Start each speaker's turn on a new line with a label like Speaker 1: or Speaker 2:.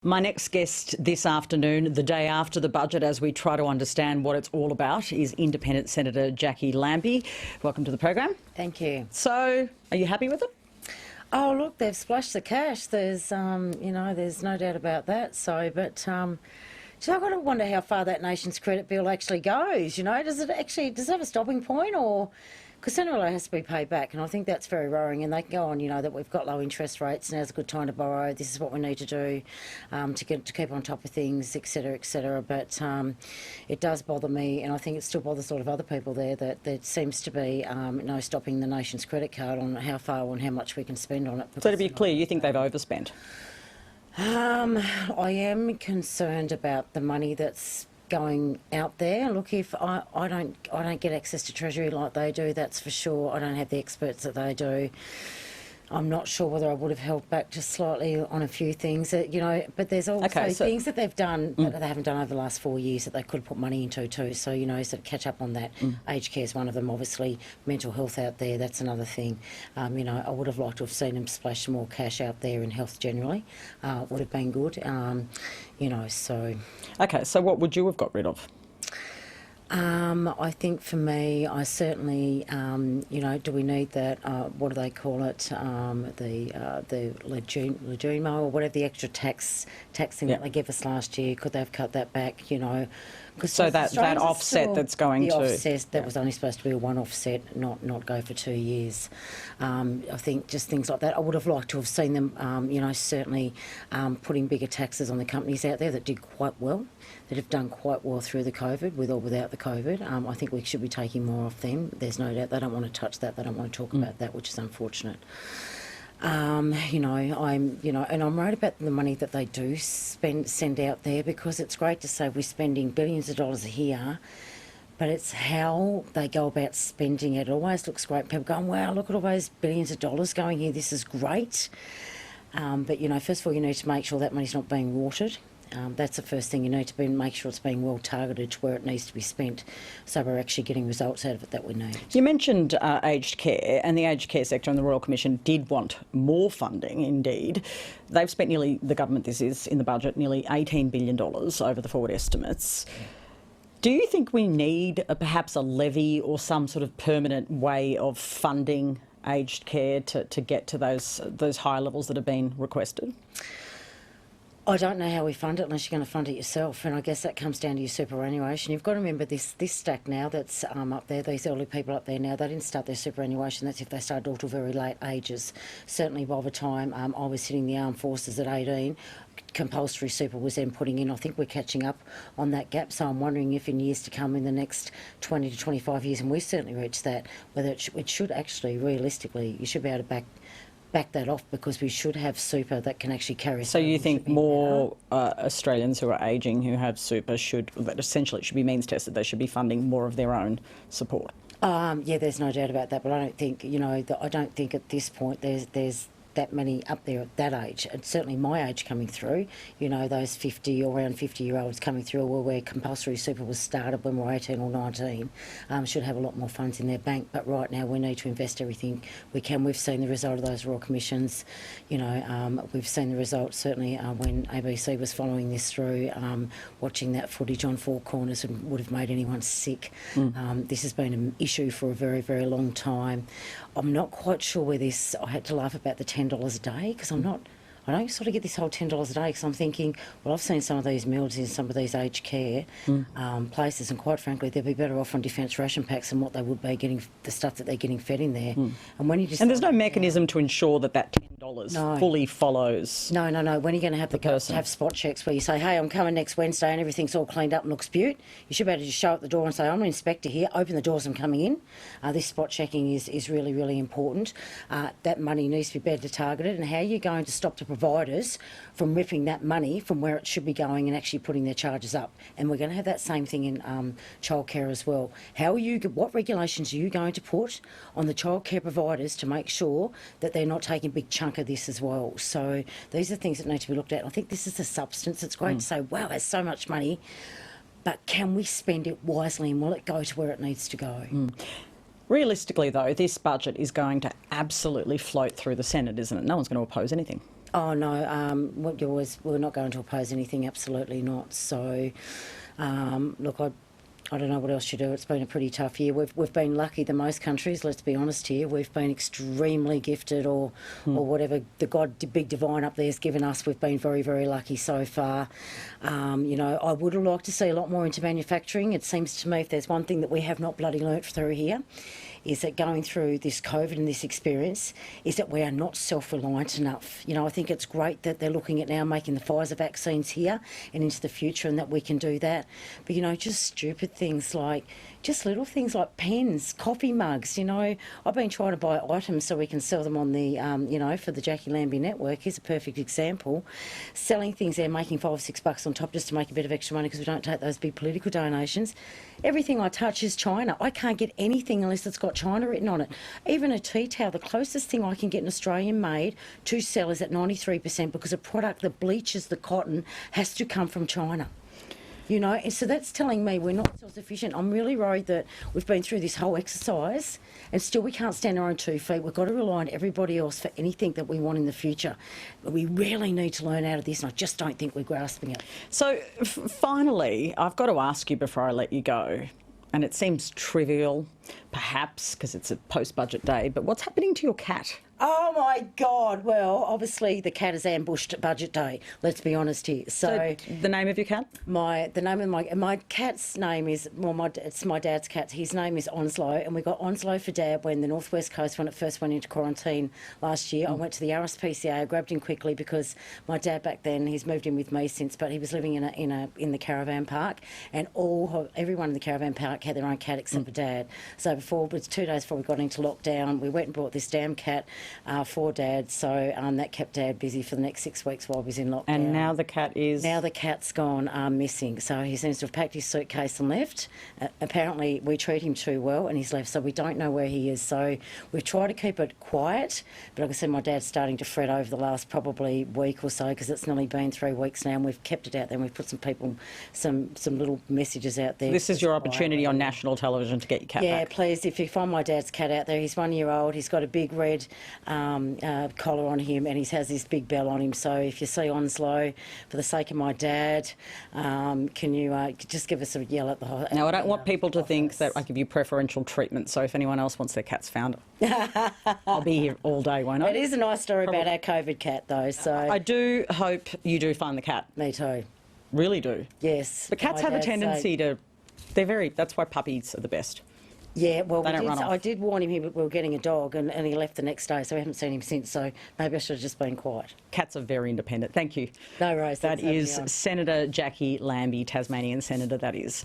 Speaker 1: My next guest this afternoon, the day after the budget, as we try to understand what it's all about, is Independent Senator Jacqui Lambie. Welcome to the program.
Speaker 2: Thank you.
Speaker 1: So, are you happy with it?
Speaker 2: Oh, look, they've splashed the cash. There's, there's no doubt about that. So, but, I've got to wonder how far that nation's credit bill actually goes. Does it have a stopping point, or because sooner or later it has to be paid back? And I think that's very worrying. And they can go on, that we've got low interest rates. Now's a good time to borrow. This is what we need to do to keep on top of things, etc., etc. But it does bother me, and I think it still bothers a lot of other people there that there seems to be no stopping the nation's credit card on how far and how much we can spend on it.
Speaker 1: So to be clear, you think they've overspent?
Speaker 2: I am concerned about the money that's going out there. Look, if I don't get access to Treasury like they do, that's for sure. I don't have the experts that they do. I'm not sure whether I would have held back just slightly on a few things, but there's also things that they've done that they haven't done over the last 4 years that they could put money into too. So, sort of catch up on that. Aged care is one of them, obviously. Mental health out there, that's another thing. I would have liked to have seen them splash more cash out there in health generally. Would have been good, so...
Speaker 1: Okay, so what would you have got rid of?
Speaker 2: I think for me, I certainly, do we need that, what do they call it, the legimo or whatever, the extra taxing that they gave us last year, could they have cut that back,
Speaker 1: So that offset that's going
Speaker 2: the
Speaker 1: to...
Speaker 2: offset that was only supposed to be a one offset, not go for 2 years. I think just things like that. I would have liked to have seen them, certainly putting bigger taxes on the companies out there that did quite well, that have done quite well through the COVID, with or without the COVID. I think we should be taking more off them. There's no doubt they don't want to touch that. They don't want to talk about that, which is unfortunate. And I'm right about the money that they do send out there, because it's great to say we're spending billions of dollars here, but it's how they go about spending it. It always looks great. People going, wow, look at all those billions of dollars going here. This is great. But, first of all, you need to make sure that money's not being watered. That's the first thing. You need to make sure it's being well targeted to where it needs to be spent, so we're actually getting results out of it that we need.
Speaker 1: You mentioned aged care, and the aged care sector and the Royal Commission did want more funding, indeed. They've spent the government, this is in the budget, nearly $18 billion over the forward estimates. Do you think we need perhaps a levy or some sort of permanent way of funding aged care to get to those high levels that have been requested?
Speaker 2: I don't know how we fund it unless you're going to fund it yourself, and I guess that comes down to your superannuation. You've got to remember this stack now that's up there, these elderly people up there now, they didn't start their superannuation. That's if they started all to very late ages. Certainly by the time I was hitting the armed forces at 18, compulsory super was then putting in. I think we're catching up on that gap, so I'm wondering if in years to come, in the next 20 to 25 years, and we certainly reach that, whether it should actually, realistically, you should be able to back that off, because we should have super that can actually carry.
Speaker 1: So you think more Australians who are ageing who have super essentially it should be means tested, they should be funding more of their own support?
Speaker 2: Yeah, there's no doubt about that, but I don't think, I don't think at this point there's that many up there at that age. And certainly my age coming through, those 50 or around 50-year-olds coming through, where compulsory super was started when we were 18 or 19, should have a lot more funds in their bank. But right now we need to invest everything we can. We've seen the result of those Royal Commissions. We've seen the result certainly when ABC was following this through, watching that footage on Four Corners would have made anyone sick. This has been an issue for a very, very long time. I'm not quite sure where I had to laugh about the $10 a day, because I don't sort of get this whole $10 a day, because I'm thinking, well, I've seen some of these meals in some of these aged care places, and quite frankly, they'd be better off on defence ration packs than what they would be getting, the stuff that they're getting fed in there. And when you just...
Speaker 1: And there's no mechanism to ensure that $10 fully follows...
Speaker 2: No. When are you going to have the person have spot checks where you say, hey, I'm coming next Wednesday and everything's all cleaned up and looks beaut? You should be able to just show up the door and say, I'm an inspector here, open the doors, I'm coming in. This spot checking is really, really important. That money needs to be better targeted, and how are you going to stop the providers from ripping that money from where it should be going and actually putting their charges up? And we're going to have that same thing in childcare as well. What regulations are you going to put on the childcare providers to make sure that they're not taking a big chunk of this as well? So these are things that need to be looked at. I think this is the substance. It's great to say, wow, there's so much money, but can we spend it wisely, and will it go to where it needs to go?
Speaker 1: Realistically, though, this budget is going to absolutely float through the Senate, isn't it? No one's going to oppose anything.
Speaker 2: Oh no, we're not going to oppose anything. Absolutely not. So, look, I don't know what else you do. It's been a pretty tough year. We've been lucky than most countries. Let's be honest here. We've been extremely gifted, or whatever the big divine up there has given us. We've been very, very lucky so far. I would have liked to see a lot more into manufacturing. It seems to me if there's one thing that we have not bloody learnt through here, is that going through this COVID and this experience is that we are not self-reliant enough. I think it's great that they're looking at now making the Pfizer vaccines here and into the future, and that we can do that. But, just stupid things like, just little things like pens, coffee mugs. I've been trying to buy items so we can sell them on the, for the Jacqui Lambie Network. Here's a perfect example. Selling things there, making $5 or $6 on top just to make a bit of extra money because we don't take those big political donations. Everything I touch is China. I can't get anything unless it's got China written on it. Even a tea towel, the closest thing I can get an Australian made to sell is at 93% because a product that bleaches the cotton has to come from China. And so that's telling me we're not self-sufficient. I'm really worried that we've been through this whole exercise and still we can't stand on our own 2 feet. We've got to rely on everybody else for anything that we want in the future. But we really need to learn out of this, and I just don't think we're grasping it.
Speaker 1: So, finally, I've got to ask you before I let you go, and it seems trivial, perhaps, because it's a post-budget day, but what's happening to your cat?
Speaker 2: Oh my God! Well, obviously the cat is ambushed budget day. Let's be honest here. So
Speaker 1: the name of your cat?
Speaker 2: The name of my cat's name is it's my dad's cat. His name is Onslow, and we got Onslow for Dad when the North West Coast, when it first went into quarantine last year. I went to the RSPCA. I grabbed him quickly because my dad back then, he's moved in with me since, but he was living in the caravan park, and everyone in the caravan park had their own cat except for Dad. So it was 2 days before we got into lockdown. We went and brought this damn cat for Dad, so that kept Dad busy for the next 6 weeks while he was in lockdown.
Speaker 1: And now the cat is?
Speaker 2: Now the cat's gone missing, so he seems to have packed his suitcase and left. Apparently we treat him too well and he's left, so we don't know where he is. So we've tried to keep it quiet, but like I said, my dad's starting to fret over the last probably week or so because it's nearly been 3 weeks now, and we've kept it out there and we've put some little messages out there.
Speaker 1: This is your opportunity on national television to get your cat back.
Speaker 2: Yeah, please, if you find my dad's cat out there, he's 1 year old, he's got a big red collar on him, and he has this big bell on him. So if you see Onslow, for the sake of my dad, can you just give us a yell at the hospital?
Speaker 1: Now, I don't want people to think that I give you preferential treatment, so if anyone else wants their cats found, I'll be here all day, won't I?
Speaker 2: It is a nice story about our COVID cat, though. So
Speaker 1: I do hope you do find the cat.
Speaker 2: Me too.
Speaker 1: Really do.
Speaker 2: Yes.
Speaker 1: But cats have a tendency to... That's why puppies are the best.
Speaker 2: Yeah, well,
Speaker 1: I
Speaker 2: did warn him we were getting a dog, and he left the next day, so we haven't seen him since, so maybe I should have just been quiet.
Speaker 1: Cats are very independent. Thank you.
Speaker 2: No worries.
Speaker 1: That is Senator Jacqui Lambie, Tasmanian Senator, that is.